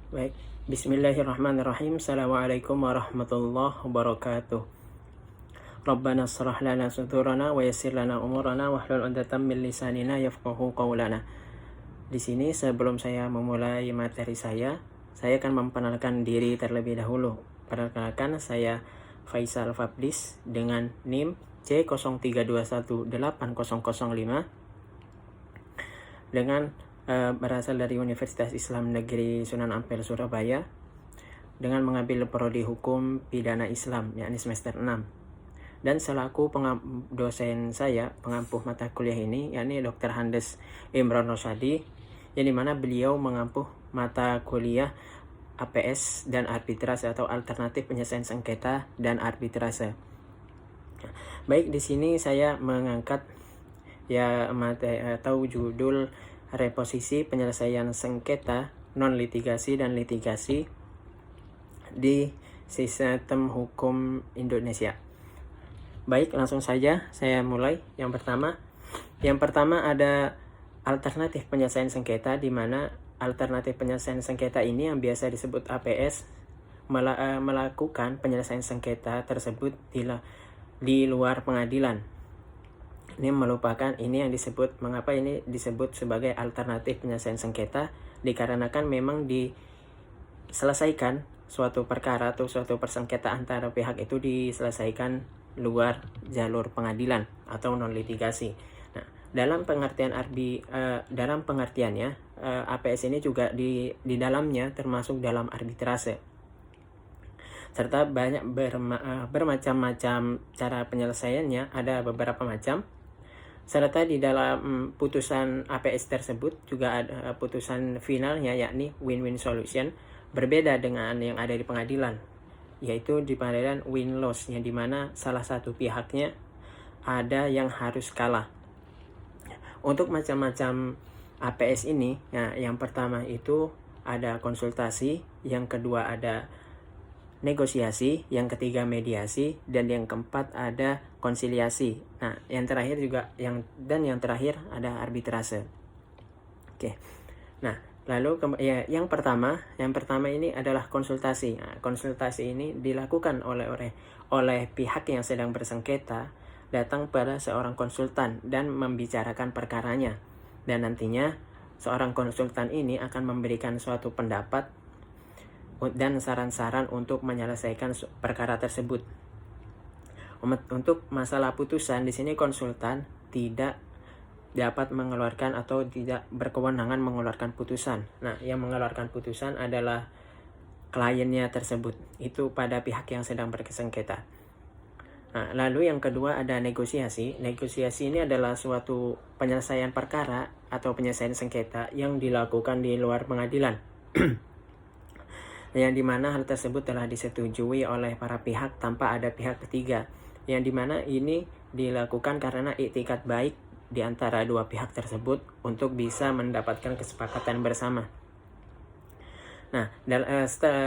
Baik, Bismillahirrahmanirrahim. Assalamualaikum warahmatullahi wabarakatuh. Rabbana shrah lana sudurana wa yassir lana umurana wahlul 'uqdatam min lisanina yafqahu qawlana. Di sini sebelum saya memulai materi saya akan memperkenalkan diri terlebih dahulu. Perkenalkan, saya Faisal Fablis dengan NIM C03218005 dengan berasal dari Universitas Islam Negeri Sunan Ampel Surabaya dengan mengambil prodi Hukum Pidana Islam, yakni semester 6. Dan selaku dosen saya pengampuh mata kuliah ini, yakni Dr. Handes Imron Rosyadi, yang dimana beliau mengampuh mata kuliah APS dan arbitrase atau alternatif penyelesaian sengketa dan arbitrase. Baik, di sini saya mengangkat atau judul reposisi penyelesaian sengketa non litigasi dan litigasi di sistem hukum Indonesia. Baik, langsung saja saya mulai. Yang pertama ada alternatif penyelesaian sengketa, di mana alternatif penyelesaian sengketa ini yang biasa disebut APS melakukan penyelesaian sengketa tersebut di luar pengadilan. Ini yang disebut, mengapa ini disebut sebagai alternatif penyelesaian sengketa, dikarenakan memang diselesaikan suatu perkara atau suatu persengketa antara pihak itu diselesaikan luar jalur pengadilan atau non litigasi. Nah, dalam pengertiannya APS ini juga di dalamnya termasuk dalam arbitrase, serta banyak bermacam-macam cara penyelesaiannya, ada beberapa macam. Serta di dalam putusan APS tersebut juga ada putusan finalnya, yakni win-win solution, berbeda dengan yang ada di pengadilan, yaitu di pengadilan win-loss, yang dimana salah satu pihaknya ada yang harus kalah. Untuk macam-macam APS ini, yang pertama itu ada konsultasi, yang kedua ada negosiasi, yang ketiga mediasi, dan yang keempat ada konsiliasi. Nah, yang terakhir ada arbitrase. Oke. Nah, lalu yang pertama ini adalah konsultasi. Nah, konsultasi ini dilakukan oleh pihak yang sedang bersengketa datang pada seorang konsultan dan membicarakan perkaranya. Dan nantinya seorang konsultan ini akan memberikan suatu pendapat dan saran-saran untuk menyelesaikan perkara tersebut. Untuk masalah putusan, di sini konsultan tidak dapat mengeluarkan atau tidak berkewenangan mengeluarkan putusan. Nah, yang mengeluarkan putusan adalah kliennya tersebut, itu pada pihak yang sedang bersengketa. Nah, lalu yang kedua ada negosiasi. Negosiasi ini adalah suatu penyelesaian perkara atau penyelesaian sengketa yang dilakukan di luar pengadilan. Yang dimana hal tersebut telah disetujui oleh para pihak tanpa ada pihak ketiga, yang dimana ini dilakukan karena iktikat baik di antara dua pihak tersebut untuk bisa mendapatkan kesepakatan bersama. Nah,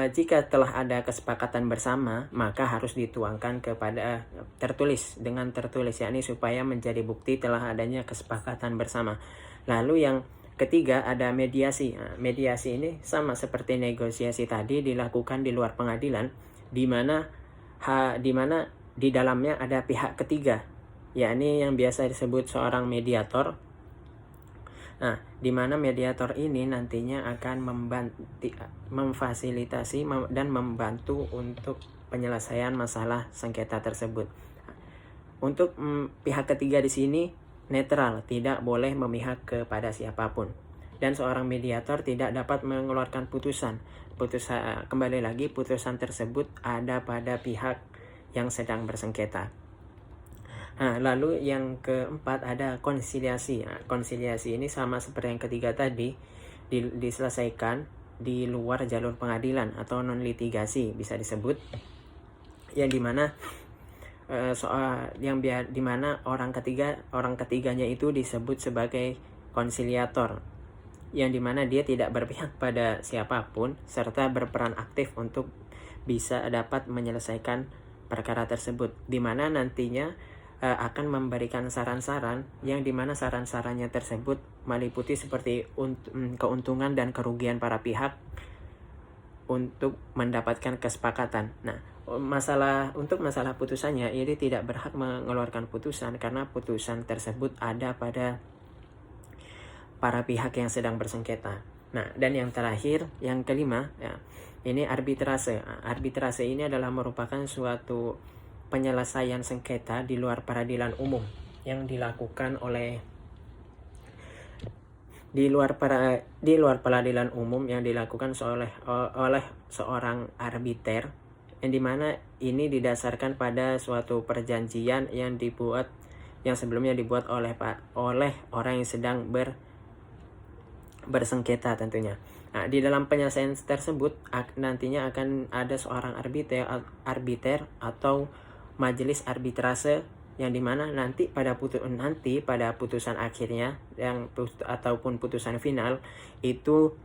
jika telah ada kesepakatan bersama, maka harus dituangkan kepada tertulis, yakni supaya menjadi bukti telah adanya kesepakatan bersama. Lalu yang ketiga ada mediasi. Nah, mediasi ini sama seperti negosiasi tadi, dilakukan di luar pengadilan, di mana di dalamnya ada pihak ketiga, yakni yang biasa disebut seorang mediator. Nah, di mana mediator ini nantinya akan memfasilitasi dan membantu untuk penyelesaian masalah sengketa tersebut. Untuk pihak ketiga di sini netral, tidak boleh memihak kepada siapapun, dan seorang mediator tidak dapat mengeluarkan putusan. Kembali lagi, putusan tersebut ada pada pihak yang sedang bersengketa. Nah, lalu yang keempat ada konsiliasi. Nah, konsiliasi ini sama seperti yang ketiga tadi, diselesaikan di luar jalur pengadilan atau non litigasi bisa disebut, yang dimana dimana orang ketiganya itu disebut sebagai konsiliator, yang dimana dia tidak berpihak pada siapapun serta berperan aktif untuk bisa dapat menyelesaikan perkara tersebut, dimana nantinya akan memberikan saran-saran, yang dimana saran-sarannya tersebut meliputi seperti keuntungan dan kerugian para pihak, untuk mendapatkan kesepakatan. Nah, untuk masalah putusannya, ini tidak berhak mengeluarkan putusan karena putusan tersebut ada pada para pihak yang sedang bersengketa. Nah, dan yang terakhir, yang kelima, ya, ini arbitrase. Arbitrase ini adalah merupakan suatu penyelesaian sengketa di luar peradilan umum yang dilakukan di luar peradilan umum yang dilakukan oleh seorang arbiter, yang dimana ini didasarkan pada suatu perjanjian yang sebelumnya dibuat oleh orang yang sedang bersengketa tentunya. Nah, di dalam penyelesaian tersebut nantinya akan ada seorang arbiter atau majelis arbitrase, yang dimana nanti pada putusan akhirnya ataupun putusan final itu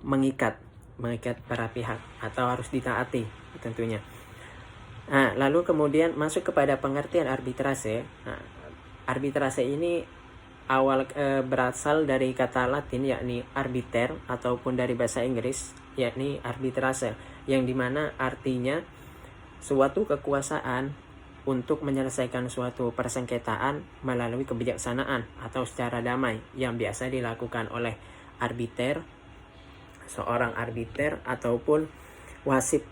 mengikat para pihak atau harus ditaati tentunya. Nah, lalu kemudian masuk kepada pengertian arbitrase. Nah, arbitrase ini berasal dari kata Latin yakni arbiter, ataupun dari bahasa Inggris yakni arbitrase, yang dimana artinya suatu kekuasaan untuk menyelesaikan suatu persengketaan melalui kebijaksanaan atau secara damai, yang biasa dilakukan oleh seorang arbiter ataupun wasit.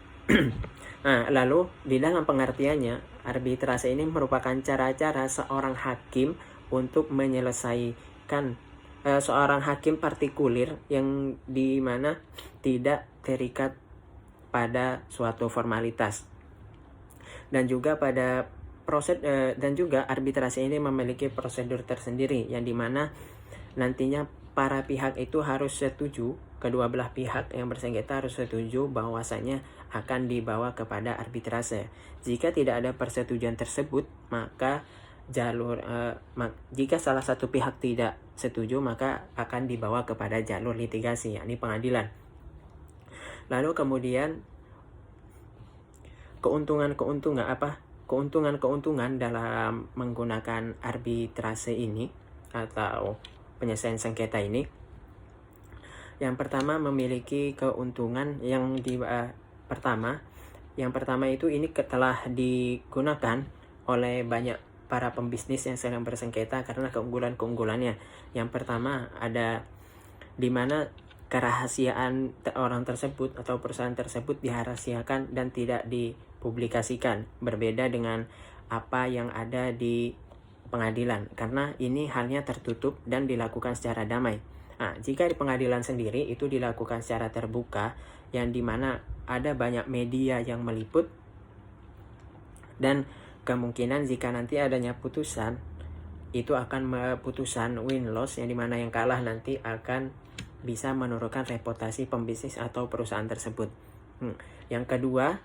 Nah, lalu di dalam pengertiannya, arbitrase ini merupakan cara-cara seorang hakim untuk menyelesaikan seorang hakim partikulir yang dimana tidak terikat pada suatu formalitas. Dan juga arbitrase ini memiliki prosedur tersendiri, yang dimana nantinya para pihak itu harus setuju, kedua belah pihak yang bersengketa harus setuju bahwasanya akan dibawa kepada arbitrase. Jika tidak ada persetujuan tersebut, maka jika salah satu pihak tidak setuju, maka akan dibawa kepada jalur litigasi, yakni pengadilan. Lalu kemudian keuntungan dalam menggunakan arbitrase ini atau penyelesaian sengketa ini. Yang pertama, memiliki keuntungan yang pertama itu ini telah digunakan oleh banyak para pembisnis yang sedang bersengketa karena keunggulannya. Yang pertama, ada di mana kerahasiaan orang tersebut atau perusahaan tersebut dirahasiakan dan tidak dipublikasikan, berbeda dengan apa yang ada di pengadilan, karena ini halnya tertutup dan dilakukan secara damai. Nah, jika di pengadilan sendiri itu dilakukan secara terbuka, yang dimana ada banyak media yang meliput, dan kemungkinan jika nanti adanya putusan, itu akan putusan win-loss, yang dimana yang kalah nanti akan bisa menurunkan reputasi pembisnis atau perusahaan tersebut. Yang kedua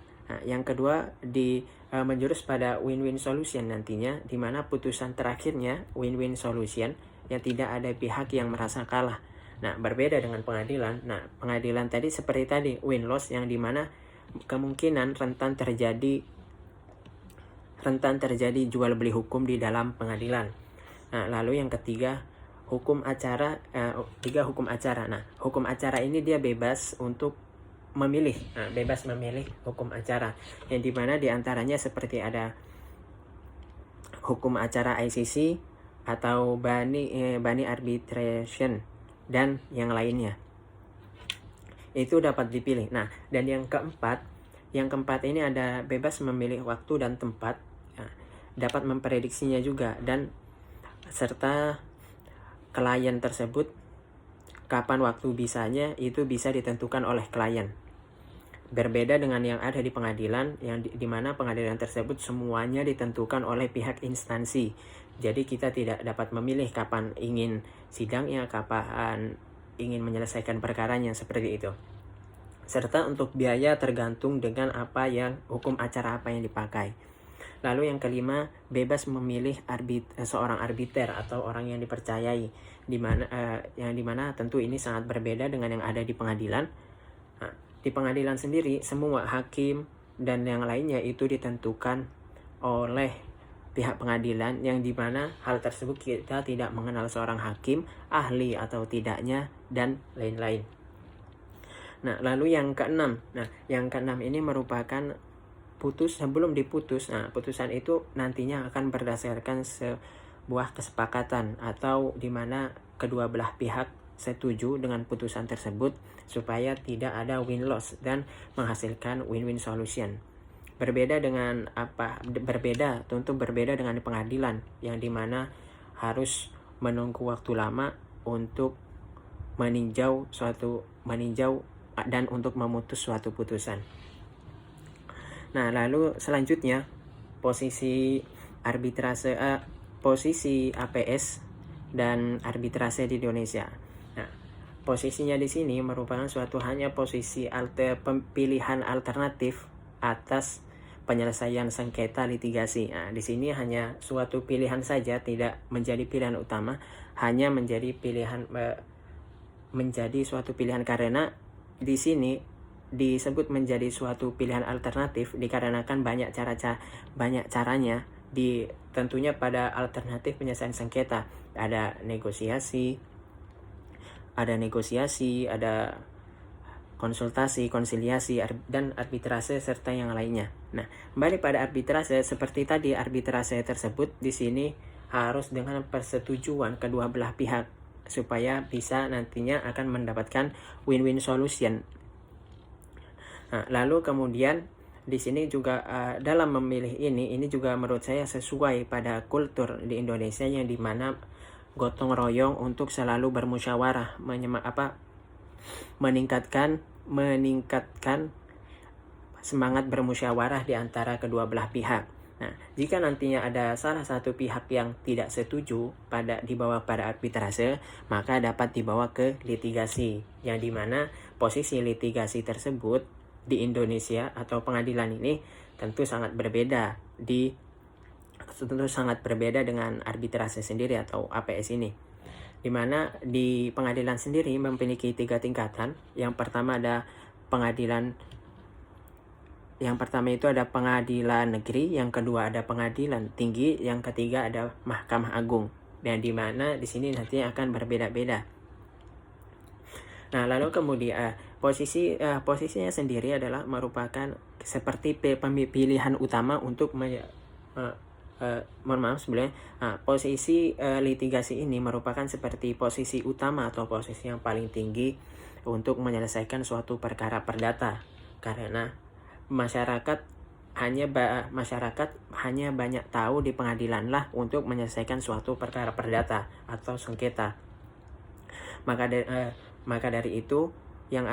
menjurus pada win-win solution nantinya, di mana putusan terakhirnya win-win solution, yang tidak ada pihak yang merasa kalah. Nah, berbeda dengan pengadilan. Nah, pengadilan tadi seperti tadi win-loss, yang dimana kemungkinan rentan terjadi jual beli hukum di dalam pengadilan. Nah, lalu yang ketiga, hukum acara. Nah, hukum acara ini dia bebas untuk memilih. Bebas memilih hukum acara, yang dimana diantaranya seperti ada hukum acara ICC atau Bani Arbitration dan yang lainnya. Itu dapat dipilih. Nah, dan yang keempat ini ada bebas memilih waktu dan tempat. Dapat memprediksinya juga, dan serta klien tersebut kapan waktu bisanya itu bisa ditentukan oleh klien. Berbeda dengan yang ada di pengadilan, yang di mana pengadilan tersebut semuanya ditentukan oleh pihak instansi. Jadi kita tidak dapat memilih kapan ingin sidangnya, kapan ingin menyelesaikan perkaranya, seperti itu. Serta untuk biaya tergantung dengan hukum acara apa yang dipakai. Lalu yang kelima, bebas memilih seorang arbiter atau orang yang dipercayai, yang dimana tentu ini sangat berbeda dengan yang ada di pengadilan. Nah, di pengadilan sendiri semua hakim dan yang lainnya itu ditentukan oleh pihak pengadilan, yang dimana hal tersebut kita tidak mengenal seorang hakim ahli atau tidaknya dan lain-lain. Nah, lalu yang keenam. Nah, yang keenam ini merupakan sebelum diputus. Nah, putusan itu nantinya akan berdasarkan sebuah kesepakatan atau di mana kedua belah pihak setuju dengan putusan tersebut supaya tidak ada win-loss dan menghasilkan win-win solution. Berbeda dengan tentu berbeda dengan pengadilan yang dimana harus menunggu waktu lama untuk meninjau dan untuk memutus suatu putusan. Nah, lalu selanjutnya posisi APS dan arbitrase di Indonesia. Nah, posisinya di sini merupakan hanya posisi pilihan alternatif atas penyelesaian sengketa litigasi. Nah, di sini hanya suatu pilihan saja, tidak menjadi pilihan utama, hanya menjadi suatu pilihan karena di sini disebut menjadi suatu pilihan alternatif dikarenakan banyak caranya tentunya pada alternatif penyelesaian sengketa ada negosiasi, ada konsultasi, konsiliasi, dan arbitrase serta yang lainnya. Nah, kembali pada arbitrase, seperti tadi arbitrase tersebut di sini harus dengan persetujuan kedua belah pihak supaya bisa nantinya akan mendapatkan win-win solution. Nah, lalu kemudian di sini juga dalam memilih ini juga menurut saya sesuai pada kultur di Indonesia yang dimana gotong royong untuk selalu bermusyawarah, meningkatkan semangat bermusyawarah di antara kedua belah pihak. Nah, jika nantinya ada salah satu pihak yang tidak setuju dibawa pada arbitrase, maka dapat dibawa ke litigasi, yang dimana posisi litigasi tersebut di Indonesia atau pengadilan ini tentu sangat berbeda dengan arbitrase sendiri atau APS ini, dimana di pengadilan sendiri memiliki 3 tingkatan. Yang pertama itu ada pengadilan negeri, yang kedua ada pengadilan tinggi, yang ketiga ada Mahkamah Agung. Dan di mana di sini nantinya akan berbeda-beda. Nah, lalu kemudian posisinya sendiri adalah merupakan seperti pilihan utama untuk posisi litigasi ini merupakan seperti posisi utama atau posisi yang paling tinggi untuk menyelesaikan suatu perkara perdata, karena masyarakat hanya banyak tahu di pengadilan lah untuk menyelesaikan suatu perkara perdata atau sengketa. Maka dari itu yang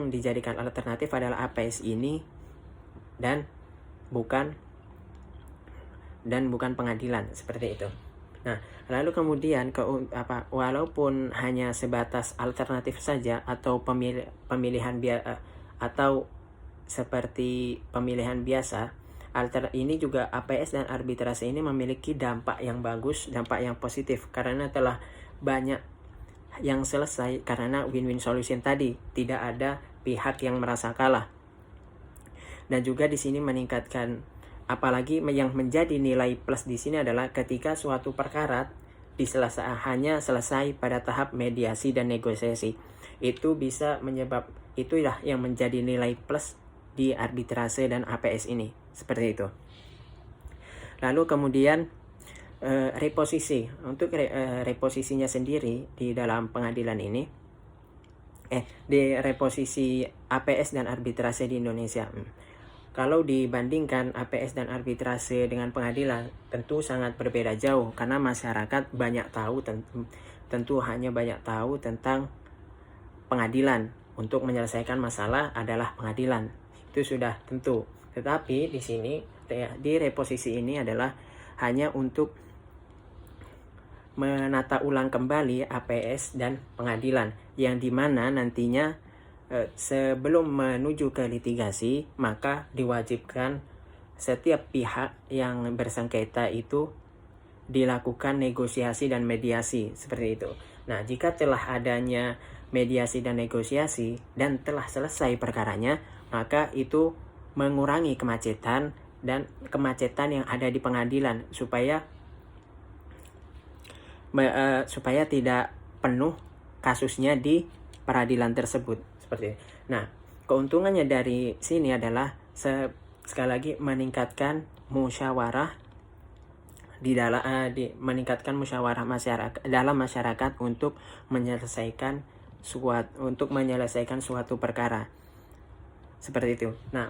dijadikan alternatif adalah APS ini dan bukan pengadilan, seperti itu. Nah, lalu kemudian walaupun hanya sebatas alternatif saja atau seperti pemilihan biasa, ini juga APS dan arbitrase ini memiliki dampak yang bagus, dampak yang positif, karena telah banyak yang selesai karena win-win solution tadi, tidak ada pihak yang merasa kalah. Dan juga di sini meningkatkan, apalagi yang menjadi nilai plus di sini adalah ketika suatu perkara hanya selesai pada tahap mediasi dan negosiasi. Itulah yang menjadi nilai plus di arbitrase dan APS ini, seperti itu. Lalu kemudian reposisi. Untuk reposisinya sendiri di dalam pengadilan ini, di reposisi APS dan arbitrase di Indonesia, kalau dibandingkan APS dan arbitrase dengan pengadilan, tentu sangat berbeda jauh, karena masyarakat hanya banyak tahu tentang pengadilan. Untuk menyelesaikan masalah adalah pengadilan, itu sudah tentu. Tetapi di sini di reposisi ini adalah hanya untuk menata ulang kembali APS dan pengadilan, yang dimana nantinya sebelum menuju ke litigasi, maka diwajibkan setiap pihak yang bersengketa itu dilakukan negosiasi dan mediasi, seperti itu. Nah, jika telah adanya mediasi dan negosiasi dan telah selesai perkaranya, maka itu mengurangi kemacetan yang ada di pengadilan, supaya tidak penuh kasusnya di peradilan tersebut. seperti itu. Nah, keuntungannya dari sini adalah sekali lagi meningkatkan musyawarah meningkatkan musyawarah masyarakat dalam masyarakat untuk menyelesaikan suatu perkara seperti itu. Nah,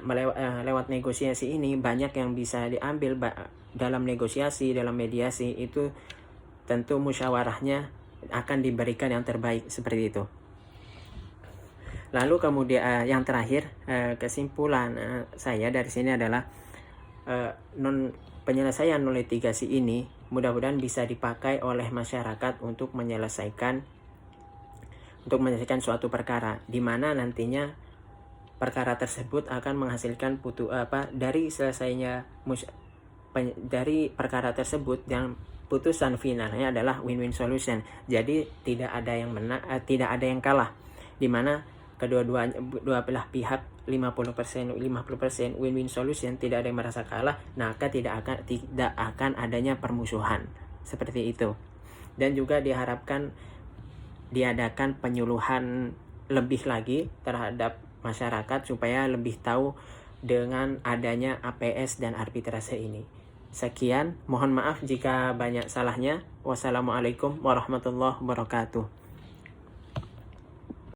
lewat negosiasi ini banyak yang bisa diambil dalam negosiasi, dalam mediasi itu tentu musyawarahnya akan diberikan yang terbaik seperti itu. Lalu kemudian yang terakhir, kesimpulan saya dari sini adalah penyelesaian non litigasi ini mudah-mudahan bisa dipakai oleh masyarakat untuk menyelesaikan suatu perkara, di mana nantinya perkara tersebut akan menghasilkan dari perkara tersebut yang putusan finalnya adalah win-win solution. Jadi tidak ada yang menang, tidak ada yang kalah, di mana dua belah pihak 50% win-win solution, tidak ada yang merasa kalah, maka tidak akan adanya permusuhan seperti itu. Dan juga diharapkan diadakan penyuluhan lebih lagi terhadap masyarakat supaya lebih tahu dengan adanya APS dan arbitrase ini. Sekian, mohon maaf jika banyak salahnya. Wassalamualaikum warahmatullahi wabarakatuh.